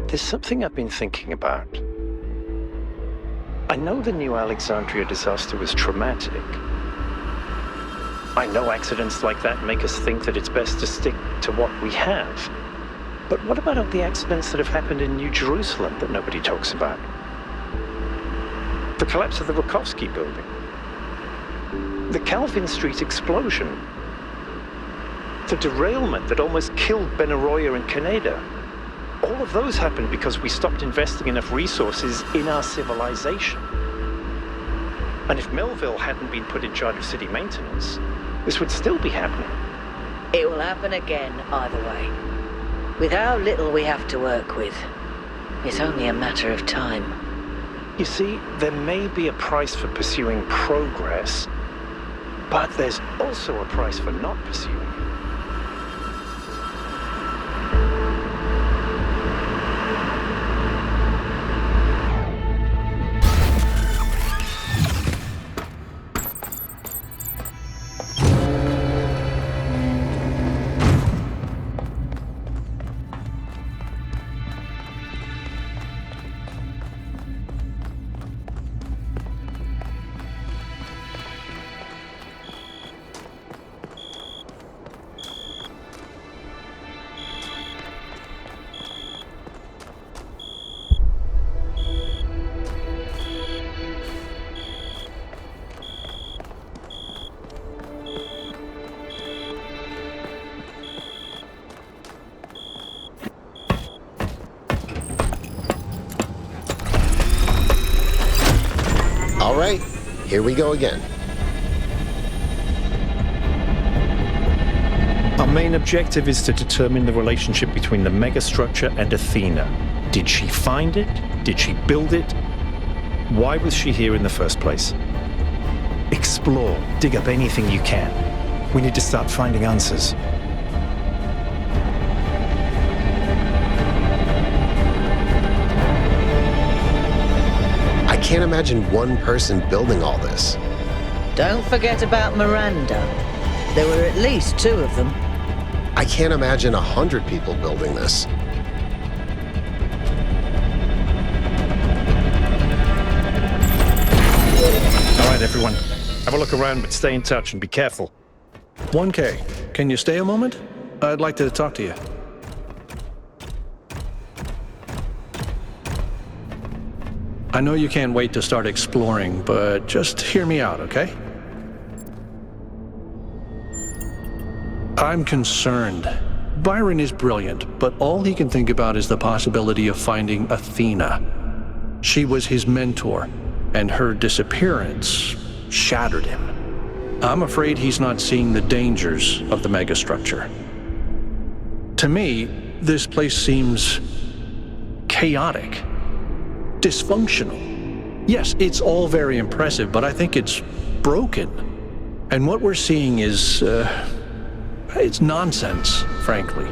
There's something I've been thinking about. I know the New Alexandria disaster was traumatic. I know accidents like that make us think that it's best to stick to what we have. But what about all the accidents that have happened in New Jerusalem that nobody talks about? The collapse of the Rakovsky building. The Calvin Street explosion. The derailment that almost killed Benaroya and Canada. All of those happened because we stopped investing enough resources in our civilization. And if Melville hadn't been put in charge of city maintenance, this would still be happening. It will happen again either way. With how little we have to work with, it's only a matter of time. You see, there may be a price for pursuing progress, but there's also a price for not pursuing it. All right, here we go again. Our main objective is to determine the relationship between the megastructure and Athena. Did she find it? Did she build it? Why was she here in the first place? Explore, dig up anything you can. We need to start finding answers. I can't imagine one person building all this. Don't forget about Miranda. There were at least 2 of them. I can't imagine 100 people building this. All right, everyone. Have a look around, but stay in touch and be careful. 1K, can you stay a moment? I'd like to talk to you. I know you can't wait to start exploring, but just hear me out, okay? I'm concerned. Byron is brilliant, but all he can think about is the possibility of finding Athena. She was his mentor, and her disappearance shattered him. I'm afraid he's not seeing the dangers of the megastructure. To me, this place seems chaotic, dysfunctional. Yes, it's all very impressive, but I think it's broken. And what we're seeing is, it's nonsense, frankly.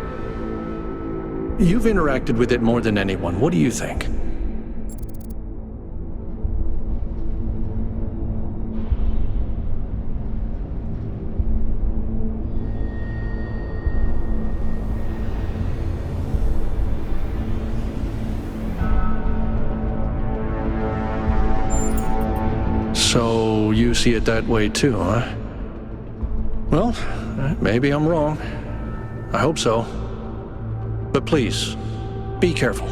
You've interacted with it more than anyone. What do you think? So you see it that way too, huh? Well, maybe I'm wrong. I hope so. But please, be careful.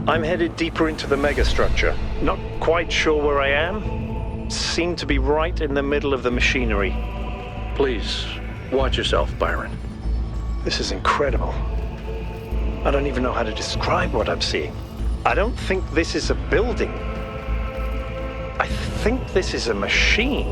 I'm headed deeper into the megastructure. Not quite sure where I am. Seem to be right in the middle of the machinery. Please, watch yourself, Byron. This is incredible. I don't even know how to describe what I'm seeing. I don't think this is a building. I think this is a machine.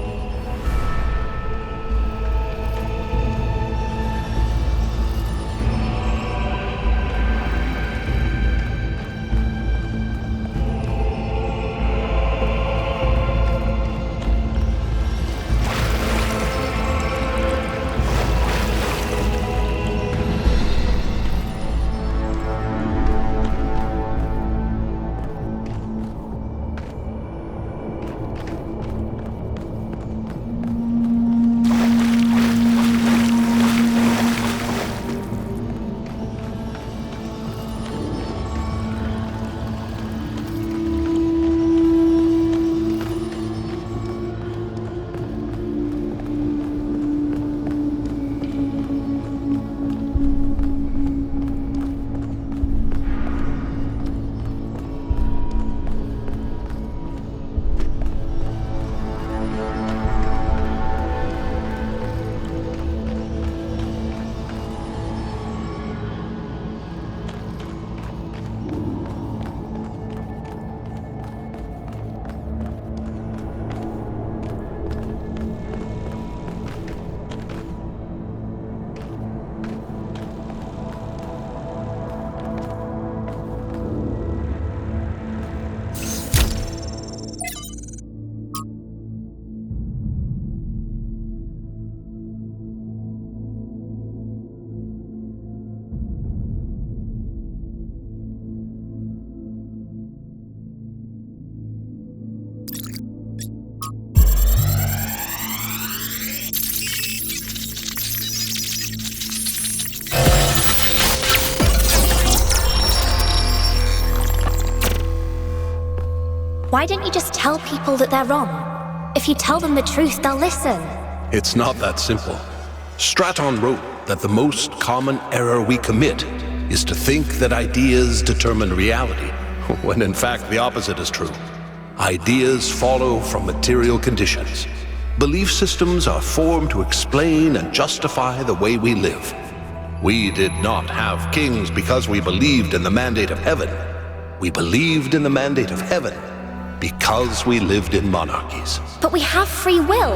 Why don't you just tell people that they're wrong? If you tell them the truth, they'll listen. It's not that simple. Straton wrote that the most common error we commit is to think that ideas determine reality, when in fact the opposite is true. Ideas follow from material conditions. Belief systems are formed to explain and justify the way we live. We did not have kings because we believed in the mandate of heaven. We believed in the mandate of heaven because we lived in monarchies. But we have free will.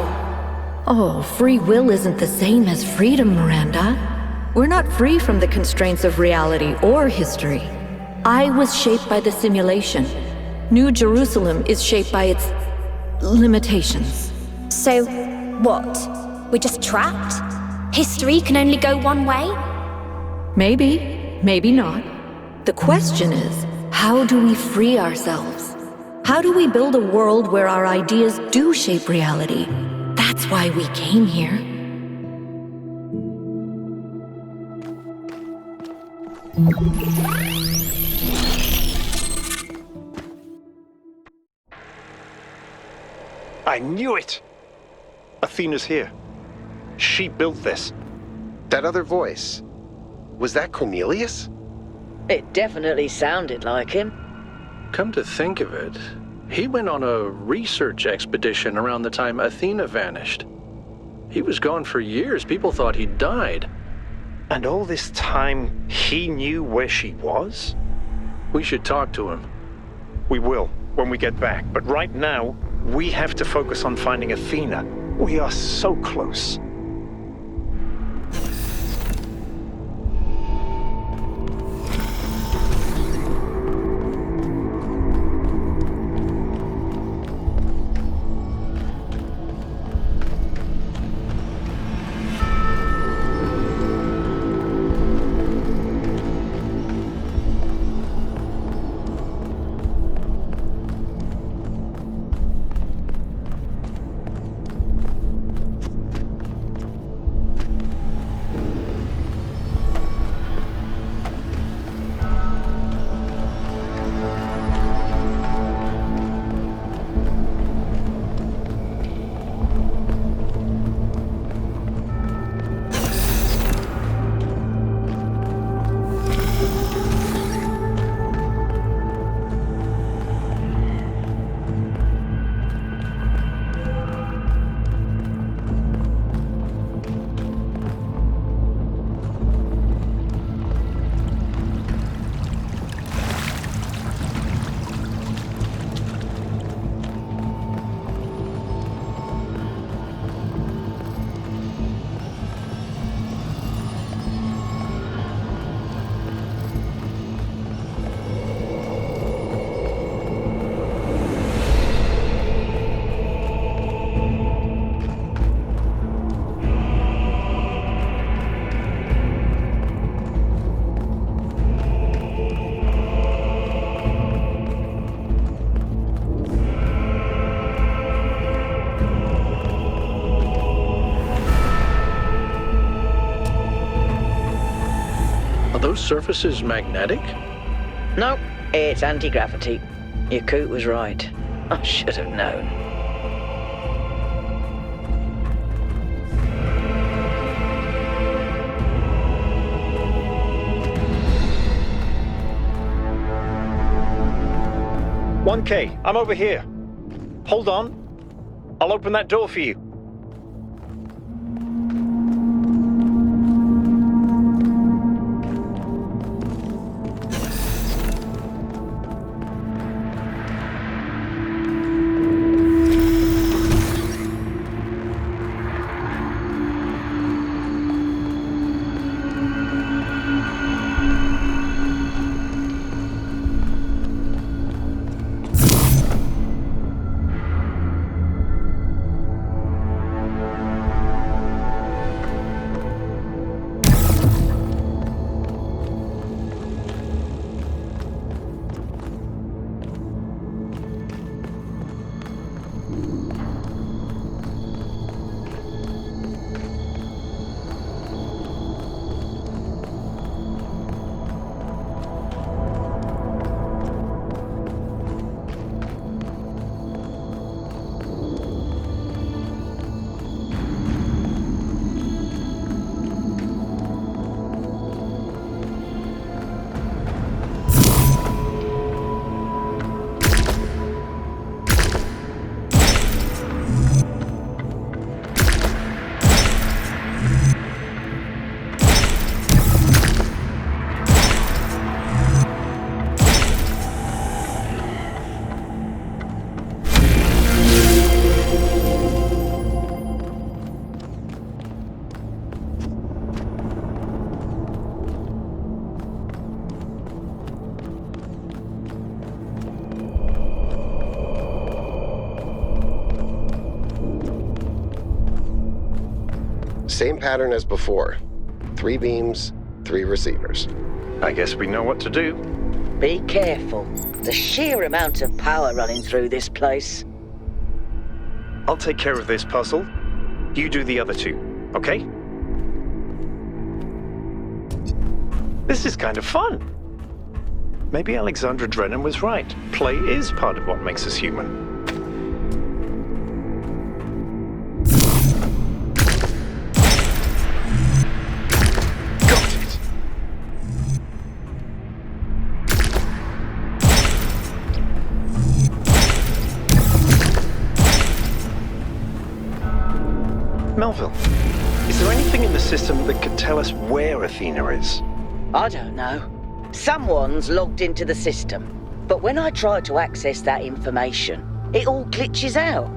Oh, free will isn't the same as freedom, Miranda. We're not free from the constraints of reality or history. I was shaped by the simulation. New Jerusalem is shaped by its limitations. So, what? We're just trapped? History can only go one way? Maybe, maybe not. The question is, how do we free ourselves? How do we build a world where our ideas do shape reality? That's why we came here. I knew it! Athena's here. She built this. That other voice, was that Cornelius? It definitely sounded like him. Come to think of it, he went on a research expedition around the time Athena vanished. He was gone for years. People thought he'd died. And all this time, he knew where she was? We should talk to him. We will, when we get back. But right now, we have to focus on finding Athena. We are so close. Those surfaces magnetic? Nope, it's anti-gravity. Your coot was right. I should have known. "1K, I'm over here. Hold on. I'll open that door for you." Same pattern as before. 3 beams, 3 receivers. I guess we know what to do. Be careful. The sheer amount of power running through this place. I'll take care of this puzzle. You do the other 2, okay? This is kind of fun. Maybe Alexandra Drennan was right. Play is part of what makes us human. Got it! Melville, is there anything in the system that could tell us where Athena is? I don't know. Someone's logged into the system, but when I try to access that information, it all glitches out.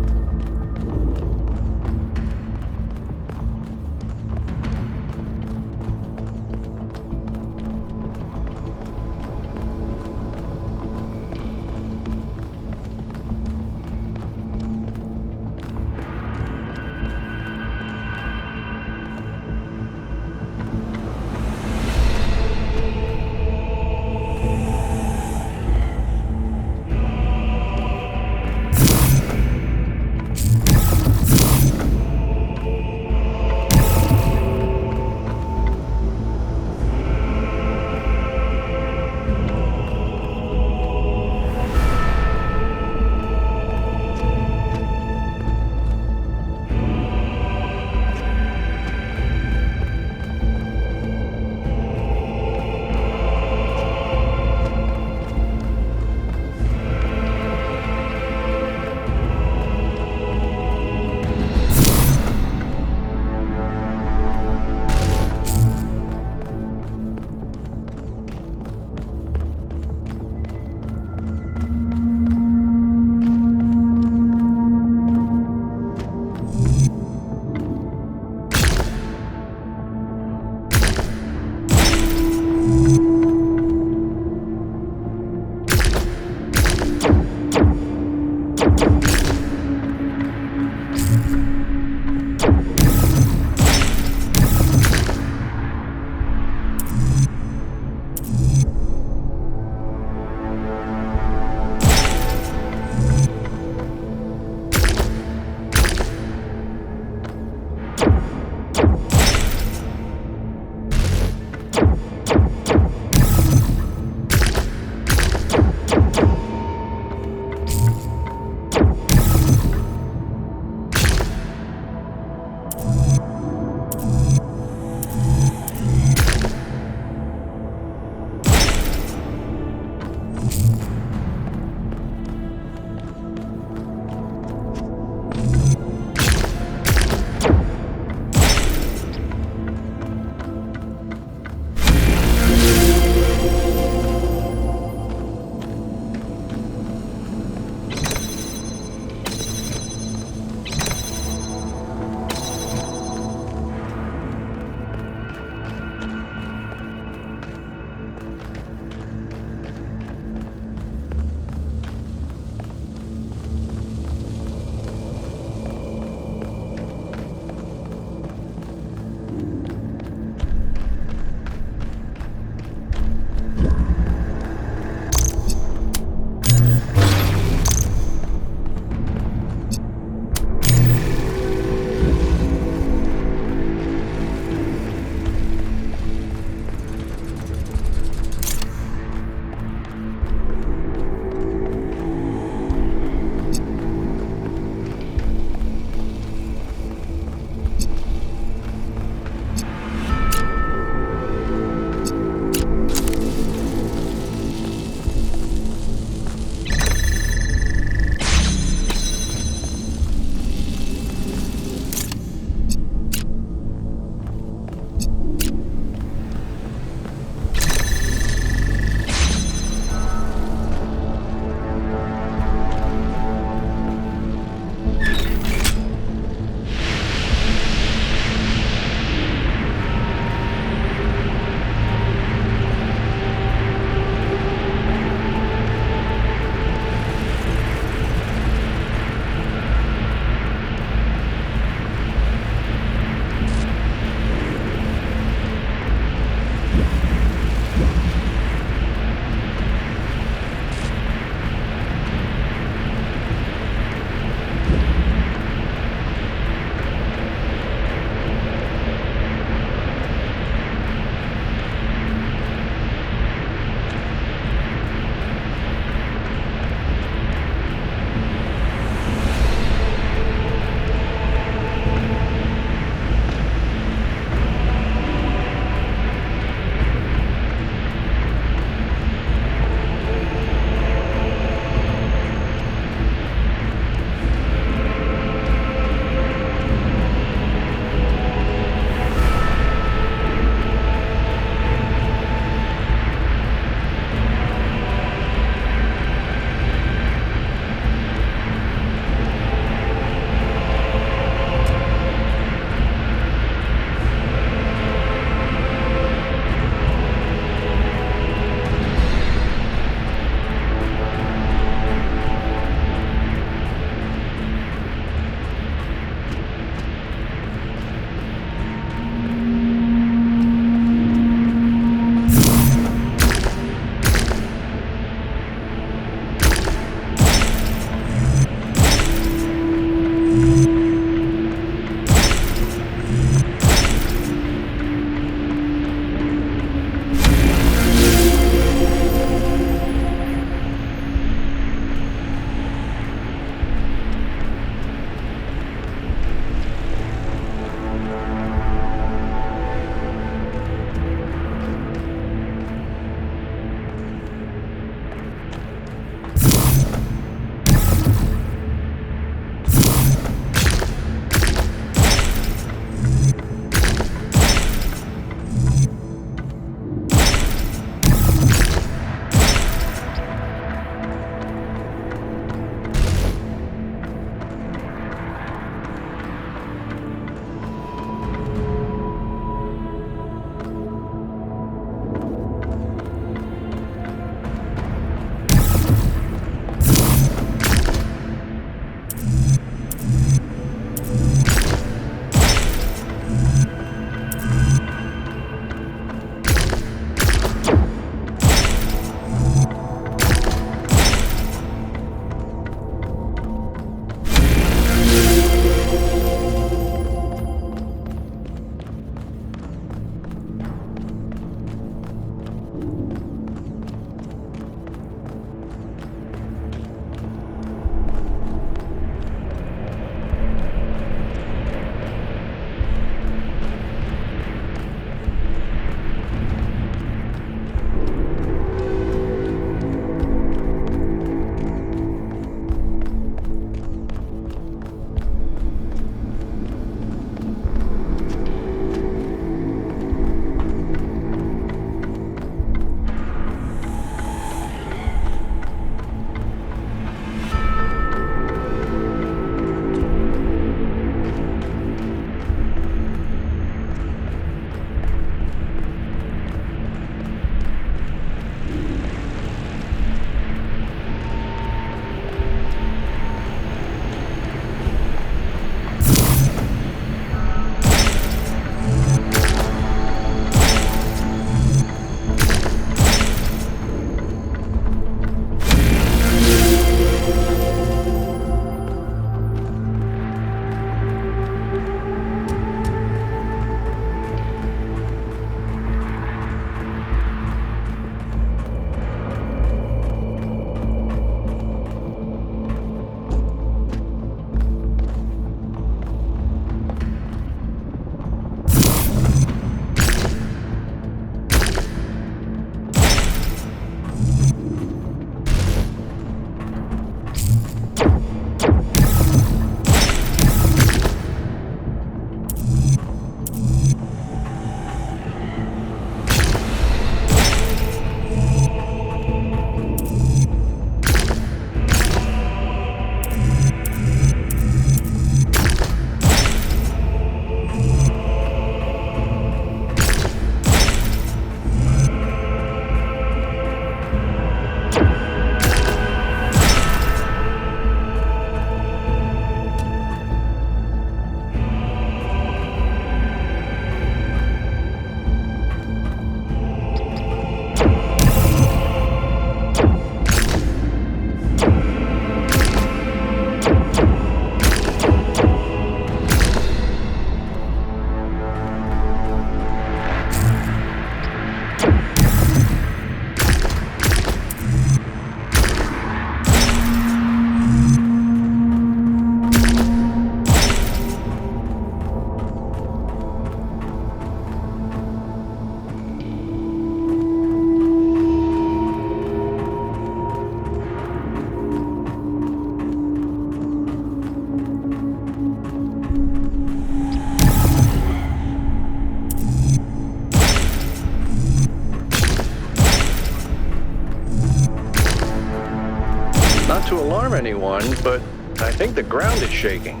to alarm anyone, but I think the ground is shaking.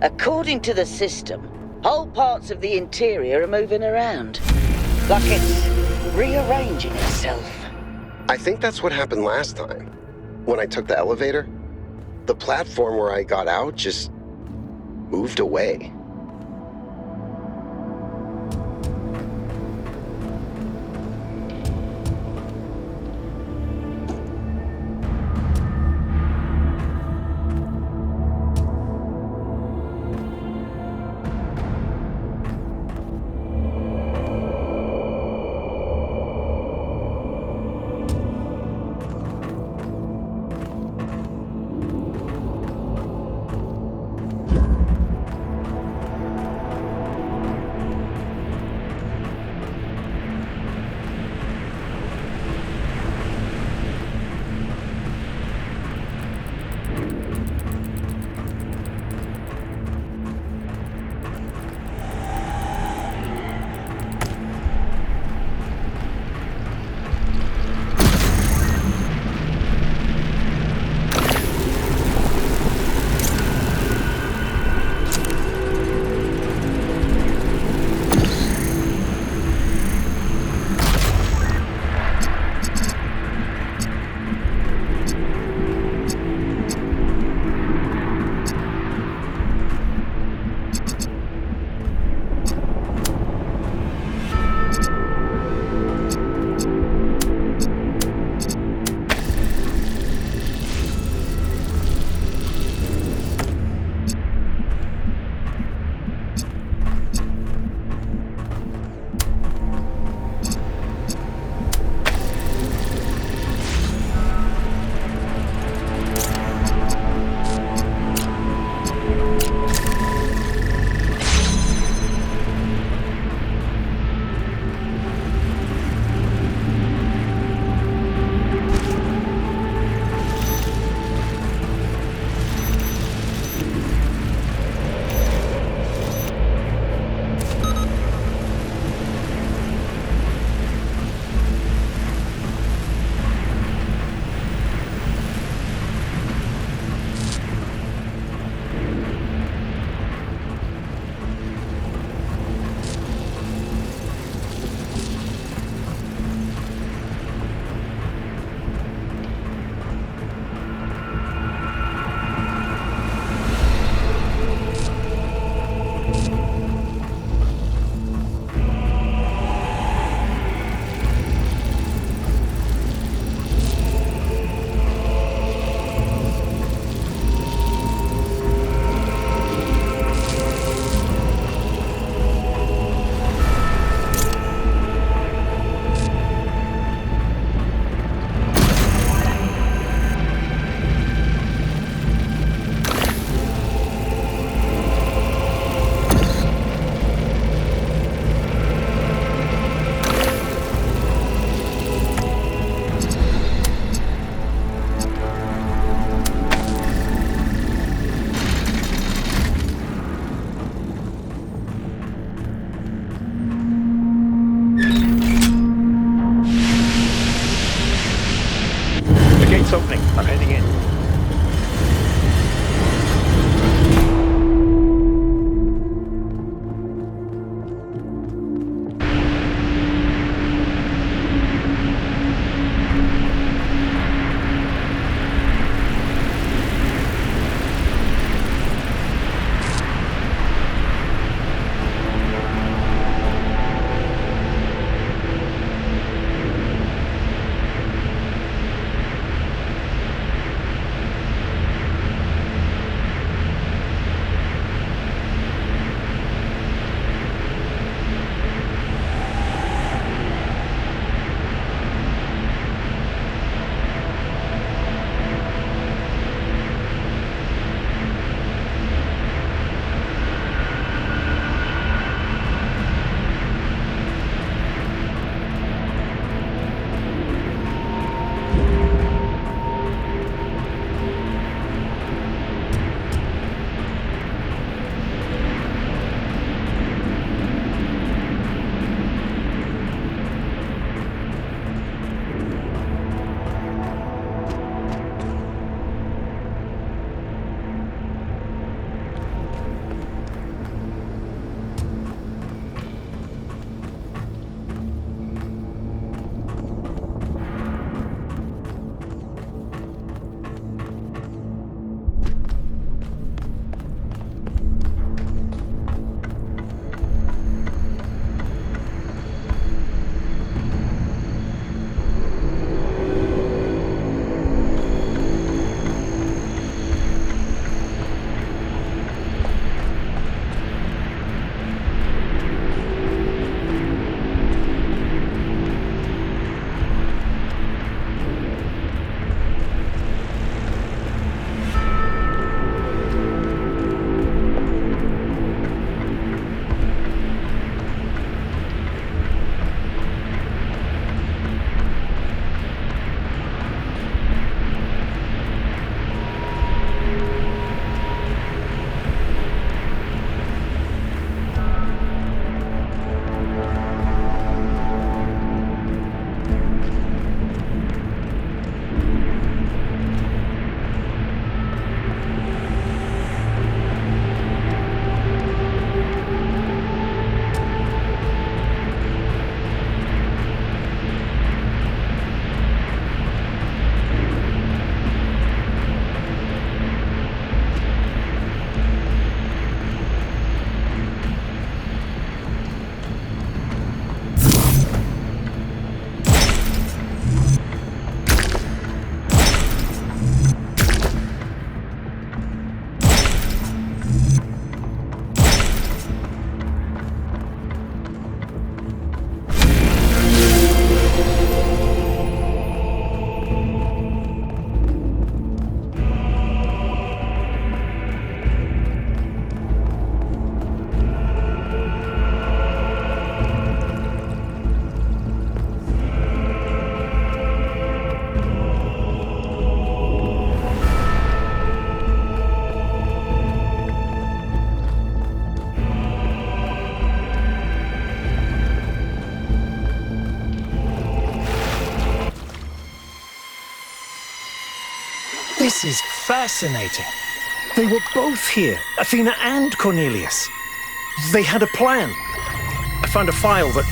According to the system, whole parts of the interior are moving around. Like it's rearranging itself. I think that's what happened last time. When I took the elevator, the platform where I got out just moved away. This is fascinating. They were both here, Athena and Cornelius. They had a plan. I found a file that...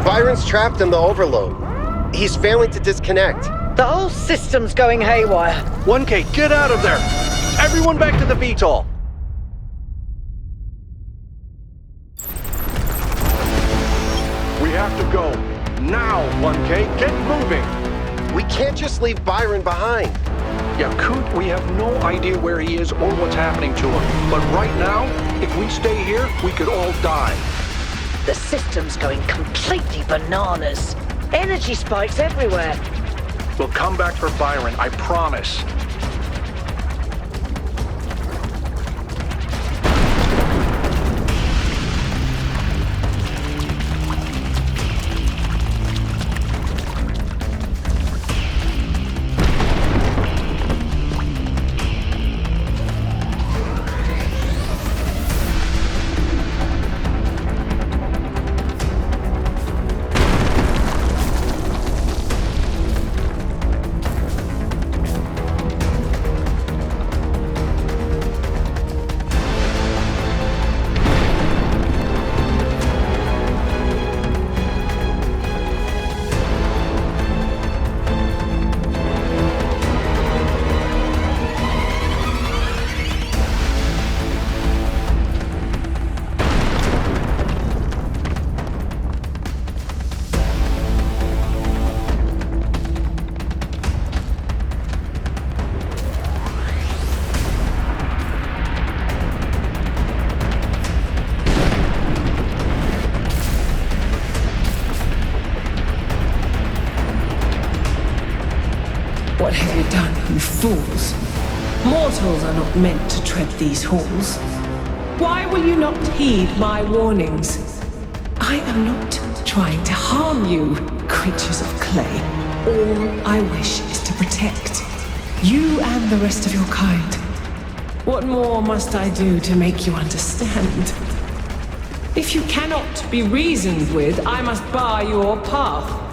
Byron's trapped in the overload. He's failing to disconnect. The whole system's going haywire. 1K, get out of there! Everyone back to the VTOL! We have to go. Now, 1K, get moving! We can't just leave Byron behind. Yeah, Coot, we have no idea where he is or what's happening to him. But right now, if we stay here, we could all die. The system's going completely bananas. Energy spikes everywhere. We'll come back for Byron, I promise. What have you done, you fools? Mortals are not meant to tread these halls. Why will you not heed my warnings? I am not trying to harm you, creatures of clay. All I wish is to protect you and the rest of your kind. What more must I do to make you understand? If you cannot be reasoned with, I must bar your path.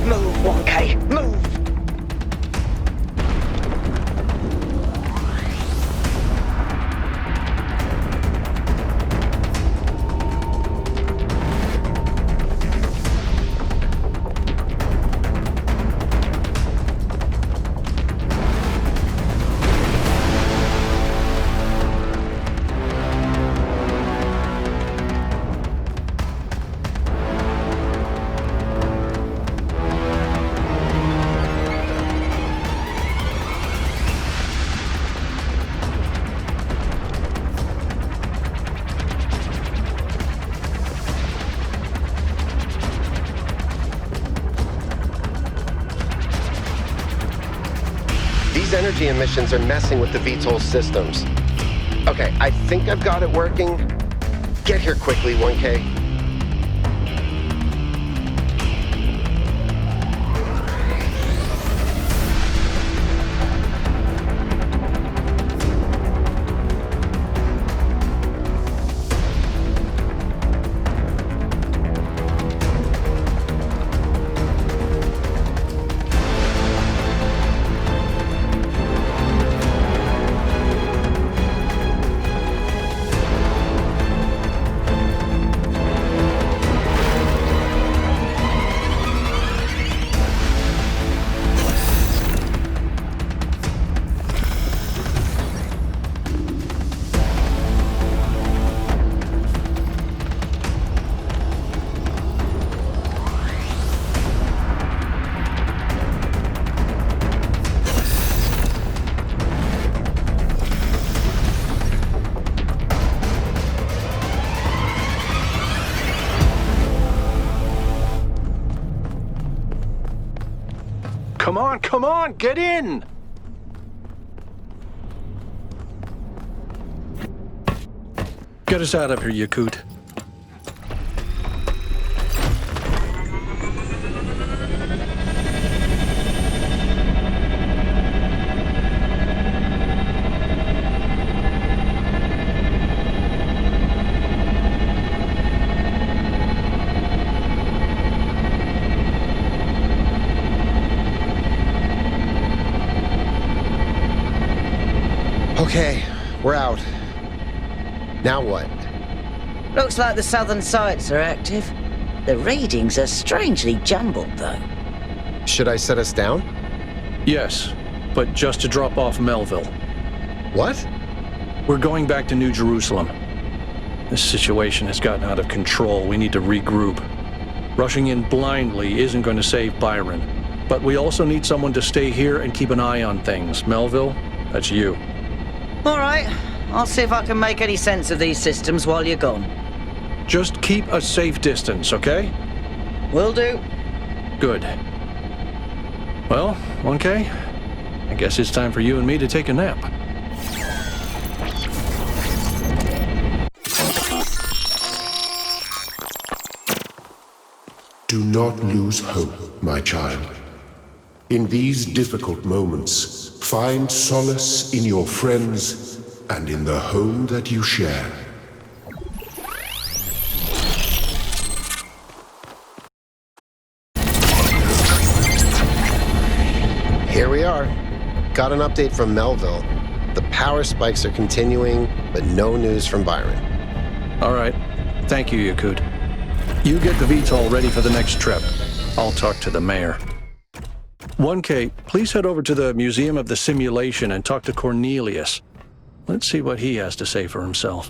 Move, 1K, move! These energy emissions are messing with the VTOL systems. Okay, I think I've got it working. Get here quickly, 1K. Come on, get in! Get us out of here, Yakut. Okay, we're out. Now what? Looks like the southern sites are active. The readings are strangely jumbled, though. Should I set us down? Yes, but just to drop off Melville. What? We're going back to New Jerusalem. This situation has gotten out of control. We need to regroup. Rushing in blindly isn't going to save Byron. But we also need someone to stay here and keep an eye on things. Melville, that's you. All right, I'll see if I can make any sense of these systems while you're gone. Just keep a safe distance, okay? Will do. Good. Well, 1K, I guess it's time for you and me to take a nap. Do not lose hope, my child. In these difficult moments, find solace in your friends and in the home that you share. Here we are. Got an update from Melville. The power spikes are continuing, but no news from Byron. All right. Thank you, Yakut. You get the VTOL ready for the next trip. I'll talk to the mayor. 1K, please head over to the Museum of the Simulation and talk to Cornelius. Let's see what he has to say for himself.